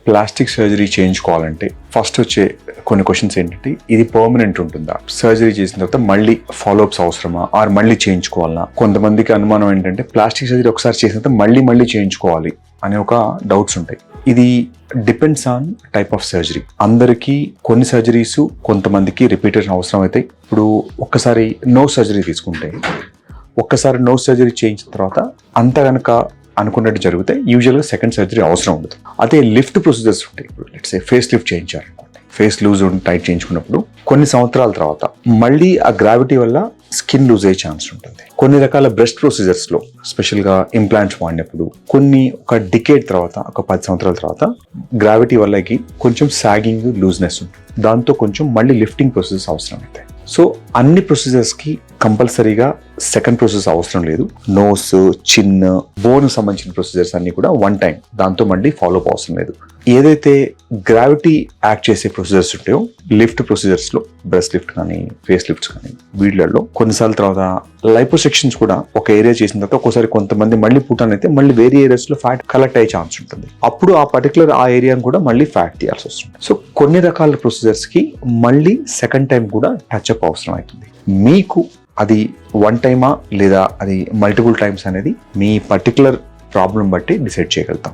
Plastic surgery చేయించుకోవాలంటే first వచ్చే కొన్ని questions ఏంటంటే, ఇది పర్మనెంట్ ఉంటుందా, సర్జరీ చేసిన తర్వాత మళ్ళీ ఫాలోఅప్స్ అవసరమా, ఆర్ మళ్ళీ చేయించుకోవాలన్నా. కొంతమందికి అనుమానం ఏంటంటే ప్లాస్టిక్ సర్జరీ ఒకసారి చేసిన తర్వాత మళ్ళీ చేయించుకోవాలి అనే ఒక డౌట్స్ ఉంటాయి. ఇది depends on type of surgery. అందరికీ కొన్ని సర్జరీస్ కొంతమందికి రిపీటేషన్ అవసరం అవుతాయి. ఇప్పుడు ఒక్కసారి నోస్ సర్జరీ తీసుకుంటే, ఒక్కసారి నోస్ సర్జరీ చేయించిన తర్వాత అంత కనుక అనుకున్నట్టు జరిగితే యూజువల్గా సెకండ్ సర్జరీ అవసరం ఉండదు. అదే లిఫ్ట్ ప్రొసీజర్స్ ఉంటాయి. ఇప్పుడు లెట్స్ సే ఫేస్ లిఫ్ట్ చేయించారనుకోండి, ఫేస్ లూజ్ టైట్ చేయించుకున్నప్పుడు కొన్ని సంవత్సరాల తర్వాత మళ్ళీ ఆ గ్రావిటీ వల్ల స్కిన్ లూజ్ అయ్యే ఛాన్స్ ఉంటుంది. కొన్ని రకాల బ్రెస్ట్ ప్రొసీజర్స్లో స్పెషల్గా ఇంప్లాంట్స్ వాడినప్పుడు ఒక డికేడ్ తర్వాత, ఒక 10 సంవత్సరాల తర్వాత గ్రావిటీ వల్లకి కొంచెం సాగింగ్, లూజ్నెస్ ఉంటుంది. దాంతో కొంచెం మళ్ళీ లిఫ్టింగ్ ప్రొసీజర్స్ అవసరం అవుతాయి. సో అన్ని ప్రొసీజర్స్కి కంపల్సరీగా సెకండ్ ప్రొసెస్ అవసరం లేదు. నోస్, చిన్, బోన్ సంబంధించిన ప్రొసీజర్స్ అన్ని కూడా వన్ టైం, దాంతో మళ్ళీ ఫాలోఅప్ అవసరం లేదు. ఏదైతే గ్రావిటీ యాక్ట్ చేసే ప్రొసీజర్స్ ఉంటాయో, లిఫ్ట్ ప్రొసీజర్స్లో బ్రెస్ట్ లిఫ్ట్ కానీ, ఫేస్ లిఫ్ట్స్ కానీ, వీటిలలో కొన్నిసార్లు తర్వాత లైపోసెక్షన్స్ కూడా ఒక ఏరియా చేసిన తర్వాత ఒక్కోసారి కొంతమంది మళ్ళీ పుట్టానైతే మళ్ళీ వేరే ఏరియాస్లో ఫ్యాట్ కలెక్ట్ అయ్యే ఛాన్స్ ఉంటుంది. అప్పుడు ఆ పర్టికులర్ ఆ ఏరియాను కూడా మళ్ళీ ఫ్యాట్ తీయాల్సి వస్తుంది. సో కొన్ని రకాల ప్రొసీజర్స్కి మళ్ళీ సెకండ్ టైం కూడా టచ్అప్ అవసరం అవుతుంది. మీకు అది వన్ టైమా లేదా అది మల్టిపుల్ టైమ్స్ అనేది మీ పర్టికులర్ ప్రాబ్లం బట్టి డిసైడ్ చేయగలుగుతాం.